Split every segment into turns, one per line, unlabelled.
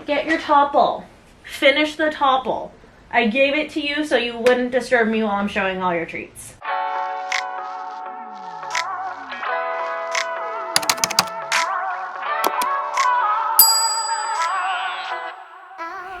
get your topple. Finish the topple. I gave it to you so you wouldn't disturb me while I'm showing all your treats.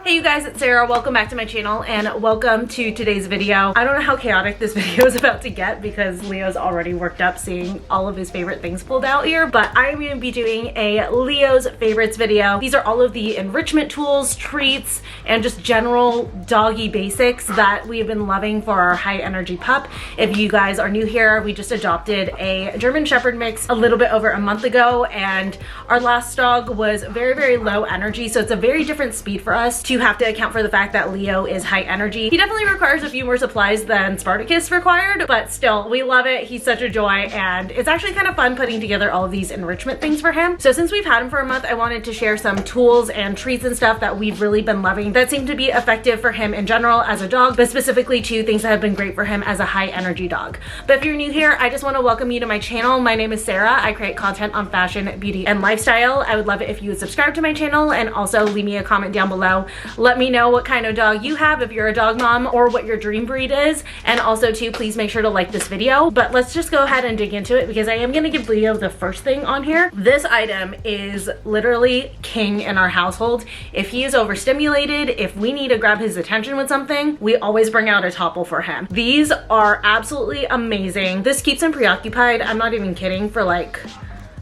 Hey you guys, it's Sarah. Welcome back to my channel and welcome to today's video. I don't know how chaotic this video is about to get because Leo's already worked up seeing all of his favorite things pulled out here, but I'm going to be doing a Leo's favorites video. These are all of the enrichment tools, treats, and just general doggy basics that we've been loving for our high energy pup. If you guys are new here, we just adopted a German Shepherd mix a little bit over a month ago, and our last dog was very, very low energy, so it's a very different speed for us to have to account for the fact that Leo is high energy. He definitely requires a few more supplies than Spartacus required, but still, we love it. He's such a joy, and it's actually kind of fun putting together all of these enrichment things for him. So since we've had him for a month, I wanted to share some tools and treats and stuff that we've really been loving that seem to be effective for him in general as a dog, but specifically to things that have been great for him as a high energy dog. But if you're new here, I just want to welcome you to my channel. My name is Sarah. I create content on fashion, beauty, and lifestyle. I would love it if you would subscribe to my channel and also leave me a comment down below. Let me know what kind of dog you have if you're a dog mom, or what your dream breed is, and also too, please make sure to like this video. But let's just go ahead and dig into it because I am going to give Leo the first thing on here. This item is literally king in our household. If he is overstimulated, if we need to grab his attention with something, we always bring out a topple for him. These are absolutely amazing. This keeps him preoccupied. I'm not even kidding, for like,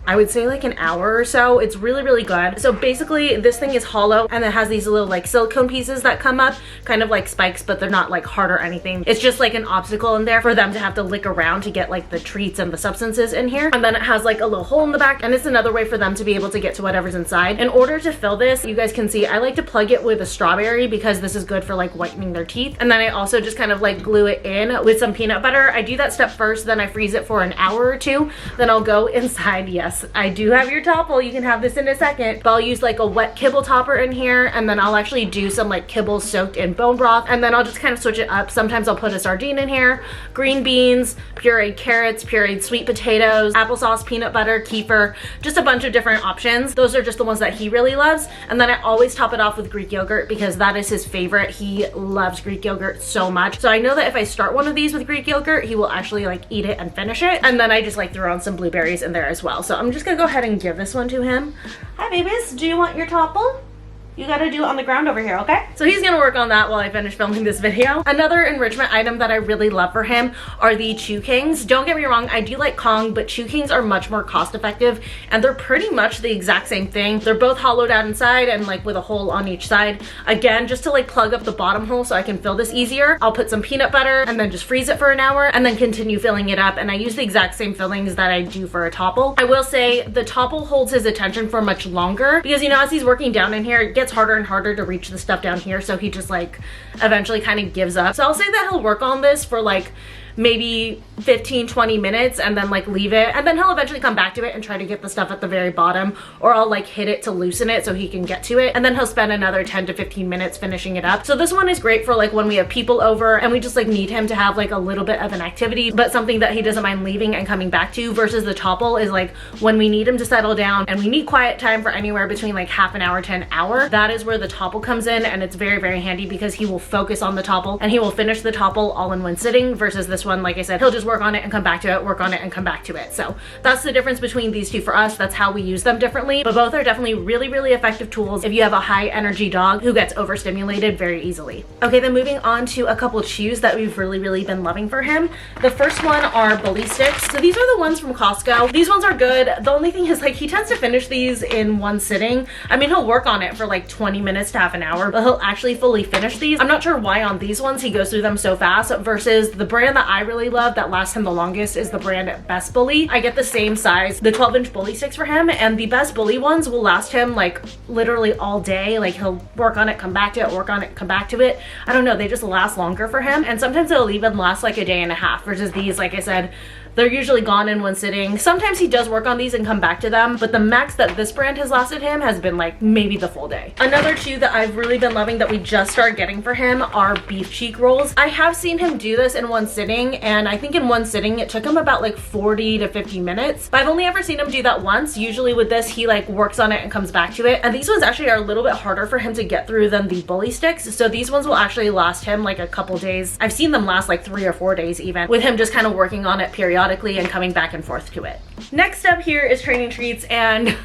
I would say like an hour or so. It's really, really good. So basically this thing is hollow and it has these little like silicone pieces that come up, kind of like spikes, but they're not like hard or anything. It's just like an obstacle in there for them to have to lick around to get like the treats and the substances in here. And then it has like a little hole in the back, and it's another way for them to be able to get to whatever's inside. In order to fill this, you guys can see I like to plug it with a strawberry because this is good for like whitening their teeth. And then I also just kind of like glue it in with some peanut butter. I do that step first, then I freeze it for an hour or two. Then I'll go inside. Yes, I do have your topple. You can have this in a second, but I'll use like a wet kibble topper in here, and then I'll actually do some like kibble soaked in bone broth, and then I'll just kind of switch it up. Sometimes I'll put a sardine in here, green beans, pureed carrots, pureed sweet potatoes, applesauce, peanut butter, kefir, just a bunch of different options. Those are just the ones that he really loves. And then I always top it off with Greek yogurt because that is his favorite. He loves Greek yogurt so much. So I know that if I start one of these with Greek yogurt, he will actually like eat it and finish it. And then I just like throw on some blueberries in there as well. So I'm just gonna go ahead and give this one to him. Hi babies, do you want your topple? You gotta do it on the ground over here, okay? So he's gonna work on that while I finish filming this video. Another enrichment item that I really love for him are the Chew Kings. Don't get me wrong, I do like Kong, but Chew Kings are much more cost effective, and they're pretty much the exact same thing. They're both hollowed out inside and like with a hole on each side. Again, just to like plug up the bottom hole so I can fill this easier, I'll put some peanut butter and then just freeze it for an hour and then continue filling it up. And I use the exact same fillings that I do for a topple. I will say the topple holds his attention for much longer because, you know, as he's working down in here, it gets harder and harder to reach the stuff down here, so he just like eventually kind of gives up. So I'll say that he'll work on this for like maybe 15-20 minutes and then like leave it, and then he'll eventually come back to it and try to get the stuff at the very bottom, or I'll like hit it to loosen it so he can get to it, and then he'll spend another 10 to 15 minutes finishing it up. So this one is great for like when we have people over and we just like need him to have like a little bit of an activity, but something that he doesn't mind leaving and coming back to, versus the topple is like when we need him to settle down and we need quiet time for anywhere between like half an hour to an hour. That is where the topple comes in, and it's very, very handy because he will focus on the topple and he will finish the topple all in one sitting, versus this one, like I said, he'll just work on it and come back to it, work on it and come back to it. So that's the difference between these two for us. That's how we use them differently, but both are definitely really, really effective tools if you have a high energy dog who gets overstimulated very easily. Okay, then moving on to a couple chews that we've really, really been loving for him. The first one are bully sticks. So these are the ones from Costco. These ones are good. The only thing is like he tends to finish these in one sitting. I mean, he'll work on it for like 20 minutes to half an hour, but he'll actually fully finish these. I'm not sure why on these ones he goes through them so fast, versus the brand that I really love that lasts him the longest is the brand Best Bully. I get the same size, the 12-inch bully sticks for him, and the Best Bully ones will last him like literally all day. Like he'll work on it, come back to it, work on it, come back to it. I don't know, they just last longer for him, and sometimes it'll even last like a day and a half, versus these, like I said, they're usually gone in one sitting. Sometimes he does work on these and come back to them, but the max that this brand has lasted him has been like maybe the full day. Another two that I've really been loving that we just started getting for him are beef cheek rolls. I have seen him do this in one sitting, and I think in one sitting it took him about like 40 to 50 minutes, but I've only ever seen him do that once. Usually with this, he like works on it and comes back to it, and these ones actually are a little bit harder for him to get through than the bully sticks, so these ones will actually last him like a couple days. I've seen them last like 3 or 4 days even, with him just kind of working on it periodically and coming back and forth to it. Next up here is training treats, and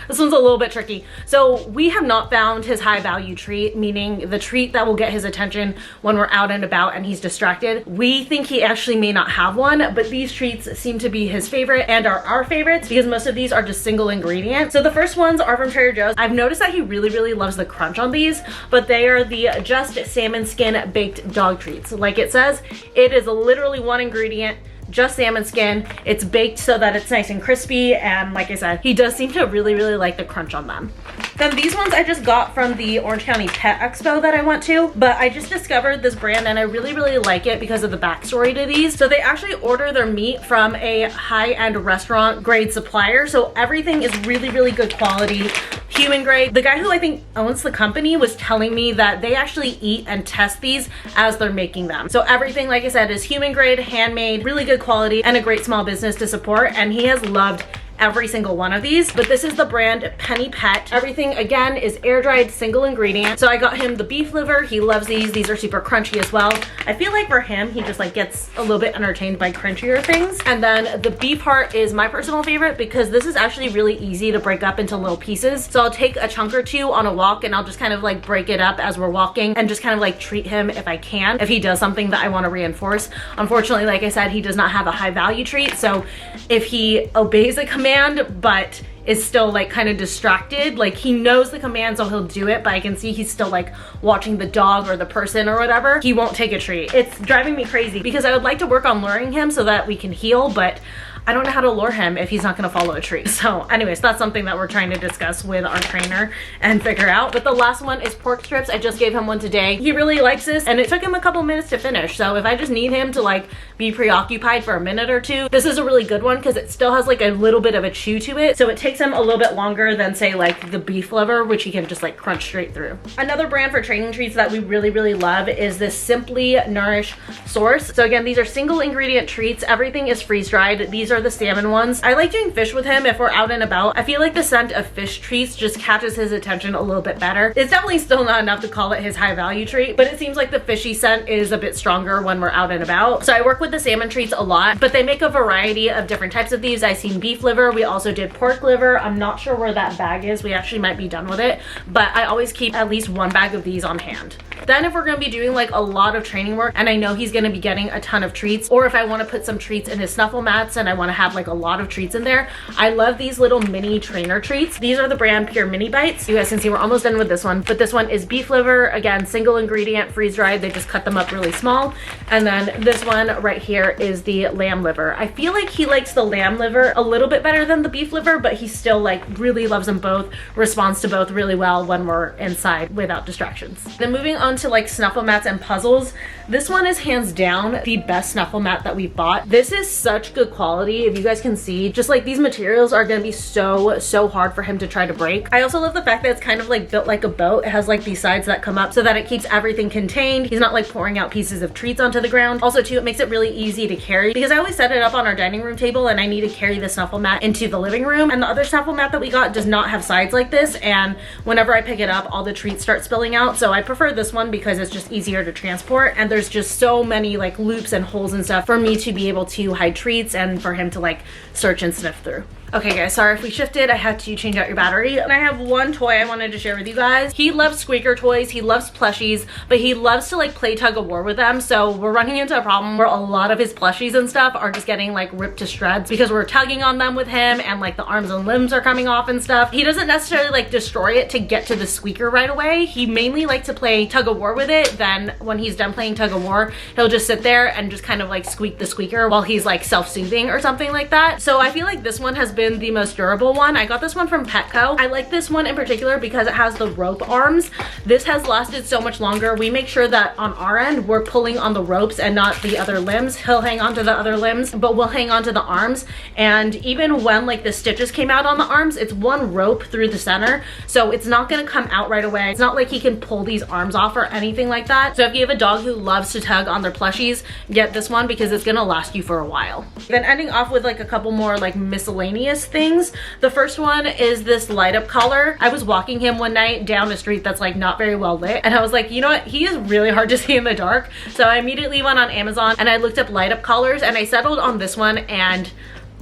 this one's a little bit tricky. So we have not found his high value treat, meaning the treat that will get his attention when we're out and about and he's distracted. We think he actually may not have one, but these treats seem to be his favorite and are our favorites because most of these are just single ingredient. So the first ones are from Trader Joe's. I've noticed that he really loves the crunch on these, but they are the Just Salmon Skin Baked Dog Treats. Like it says, it is literally one ingredient, just salmon skin. It's baked so that it's nice and crispy, and like I said, he does seem to really like the crunch on them. Then these ones I just got from the Orange County Pet Expo that I went to, but I just discovered this brand and I really like it because of the backstory to these. So they actually order their meat from a high-end restaurant grade supplier, so everything is really good quality, human grade. The guy who I think owns the company was telling me that they actually eat and test these as they're making them. So everything, like I said, is human grade, handmade, really good quality, and a great small business to support, and he has loved every single one of these. But this is the brand Penny Pet. Everything again is air dried, single ingredient. So I got him the beef liver. He loves these. These are super crunchy as well. I feel like for him, he just like gets a little bit entertained by crunchier things. And then the beef heart is my personal favorite because this is actually really easy to break up into little pieces. So I'll take a chunk or two on a walk and I'll just kind of like break it up as we're walking and just kind of like treat him if I can, if he does something that I want to reinforce. Unfortunately, like I said, he does not have a high value treat. So if he obeys a command but is still like kind of distracted, like he knows the command so he'll do it, but I can see he's still like watching the dog or the person or whatever, he won't take a treat. It's driving me crazy because I would like to work on luring him so that we can heal, but I don't know how to lure him if he's not gonna follow a treat. So anyways, that's something that we're trying to discuss with our trainer and figure out. But the last one is pork strips. I just gave him one today. He really likes this and it took him a couple minutes to finish. So if I just need him to like be preoccupied for a minute or two, this is a really good one because it still has like a little bit of a chew to it. So it takes him a little bit longer than say like the beef liver, which he can just like crunch straight through. Another brand for training treats that we really love is this Simply Nourish Source. So again, these are single ingredient treats. Everything is freeze dried. These are the salmon ones. I like doing fish with him if we're out and about. I feel like the scent of fish treats just catches his attention a little bit better. It's definitely still not enough to call it his high value treat, but it seems like the fishy scent is a bit stronger when we're out and about. So I work with the salmon treats a lot, but they make a variety of different types of these. I've seen beef liver. We also did pork liver. I'm not sure where that bag is. We actually might be done with it, but I always keep at least one bag of these on hand. Then if we're gonna be doing like a lot of training work and I know he's gonna be getting a ton of treats, or if I wanna put some treats in his snuffle mats and I wanna have like a lot of treats in there, I love these little mini trainer treats. These are the brand Pure Mini Bites. You guys can see we're almost done with this one, but this one is beef liver. Again, single ingredient, freeze dried. They just cut them up really small. And then this one right here is the lamb liver. I feel like he likes the lamb liver a little bit better than the beef liver, but he still like really loves them both, responds to both really well when we're inside without distractions. Then moving on to like snuffle mats and puzzles. This one is hands down the best snuffle mat that we've bought. This is such good quality. If you guys can see, just like these materials are gonna be so hard for him to try to break. I also love the fact that it's kind of like built like a boat. It has like these sides that come up so that it keeps everything contained. He's not like pouring out pieces of treats onto the ground. Also too, it makes it really easy to carry because I always set it up on our dining room table and I need to carry the snuffle mat into the living room, and the other snuffle mat that we got does not have sides like this, and whenever I pick it up all the treats start spilling out. So I prefer this one because it's just easier to transport, and there's just so many like loops and holes and stuff for me to be able to hide treats and for him to like search and sniff through. Okay guys, sorry if we shifted. I had to change out your battery. And I have one toy I wanted to share with you guys. He loves squeaker toys, he loves plushies, but he loves to like play tug of war with them. So we're running into a problem where a lot of his plushies and stuff are just getting like ripped to shreds because we're tugging on them with him and like the arms and limbs are coming off and stuff. He doesn't necessarily like destroy it to get to the squeaker right away. He mainly likes to play tug of war with it. Then when he's done playing tug of war, he'll just sit there and just kind of like squeak the squeaker while he's like self-soothing or something like that. So I feel like this one has been been the most durable one. I got this one from Petco. I like this one in particular because it has the rope arms. This has lasted so much longer. We make sure that on our end, we're pulling on the ropes and not the other limbs. He'll hang on to the other limbs, but we'll hang on to the arms. And even when like the stitches came out on the arms, it's one rope through the center. So it's not gonna come out right away. It's not like he can pull these arms off or anything like that. So if you have a dog who loves to tug on their plushies, get this one because it's gonna last you for a while. Then ending off with like a couple more like miscellaneous things. The first one is this light up collar. I was walking him one night down a street that's like not very well lit, and I was like, you know what, he is really hard to see in the dark. So I immediately went on Amazon and I looked up light up collars, and I settled on this one, and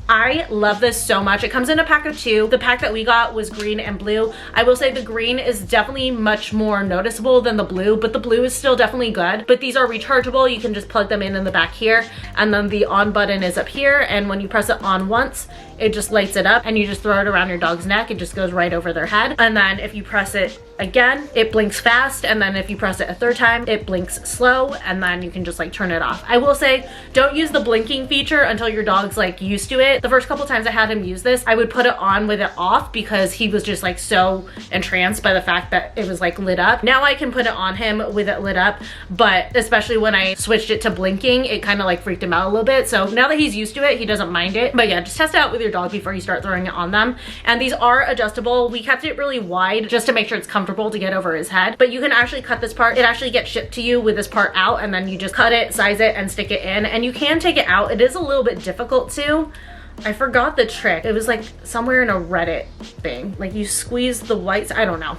I love this so much. It comes in a pack of 2. The pack that we got was green and blue. I will say the green is definitely much more noticeable than the blue, but the blue is still definitely good. But these are rechargeable. You can just plug them in the back here, and then the on button is up here, and when you press it on once, it just lights it up, and you just throw it around your dog's neck. It just goes right over their head. And then if you press it again, it blinks fast, and then if you press it a third time, it blinks slow, and then you can just like turn it off. I will say, don't use the blinking feature until your dog's like used to it. The first couple times I had him use this, I would put it on with it off because he was just like so entranced by the fact that it was like lit up. Now I can put it on him with it lit up, but especially when I switched it to blinking, it kind of like freaked him out a little bit. So now that he's used to it, he doesn't mind it. But yeah, just test it out with your dog before you start throwing it on them. And these are adjustable. We kept it really wide just to make sure it's comfortable to get over his head, but you can actually cut this part. It actually gets shipped to you with this part out, and then you just cut it, size it, and stick it in, and you can take it out. It is a little bit difficult too. I forgot the trick. It was like somewhere in a Reddit thing. Like you squeeze the whites, I don't know.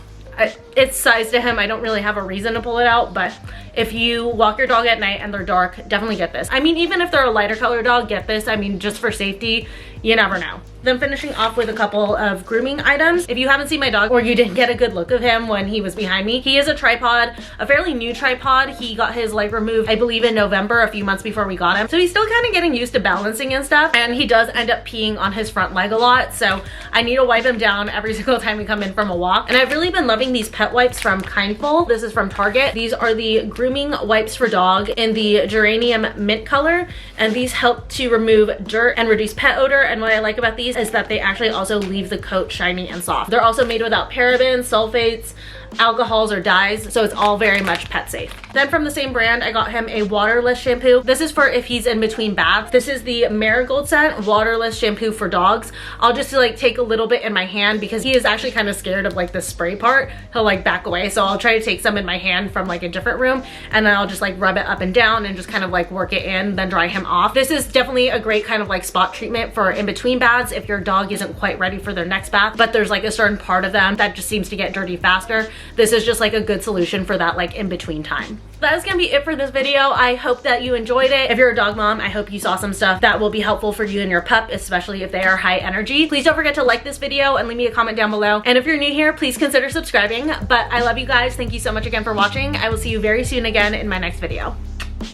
It's sized to him. I don't really have a reason to pull it out, but if you walk your dog at night and they're dark, definitely get this. I mean, even if they're a lighter color dog, get this. I mean, just for safety, you never know. Then finishing off with a couple of grooming items. If you haven't seen my dog, or you didn't get a good look of him when he was behind me, he is a tripod, a fairly new tripod. He got his leg removed, I believe in November, a few months before we got him. So he's still kind of getting used to balancing and stuff. And he does end up peeing on his front leg a lot. So I need to wipe him down every single time we come in from a walk. And I've really been loving these pet wipes from Kindful. This is from Target. These are the grooming wipes for dog in the geranium mint color. And these help to remove dirt and reduce pet odor. And what I like about these is that they actually also leave the coat shiny and soft. They're also made without parabens, sulfates, alcohols, or dyes, so it's all very much pet safe. Then from the same brand, I got him a waterless shampoo. This is for if he's in between baths. This is the Marigold scent waterless shampoo for dogs. I'll just like take a little bit in my hand because he is actually kind of scared of like the spray part. He'll like back away, so I'll try to take some in my hand from like a different room, and then I'll just like rub it up and down and just kind of like work it in, then dry him off. This is definitely a great kind of like spot treatment for in between baths if your dog isn't quite ready for their next bath, but there's like a certain part of them that just seems to get dirty faster. This is just like a good solution for that like in between time. That is gonna be it for this video. I hope that you enjoyed it. If you're a dog mom, I hope you saw some stuff that will be helpful for you and your pup, especially if they are high energy. Please don't forget to like this video and leave me a comment down below. And if you're new here, please consider subscribing. But I love you guys. Thank you so much again for watching. I will see you very soon again in my next video.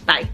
Bye.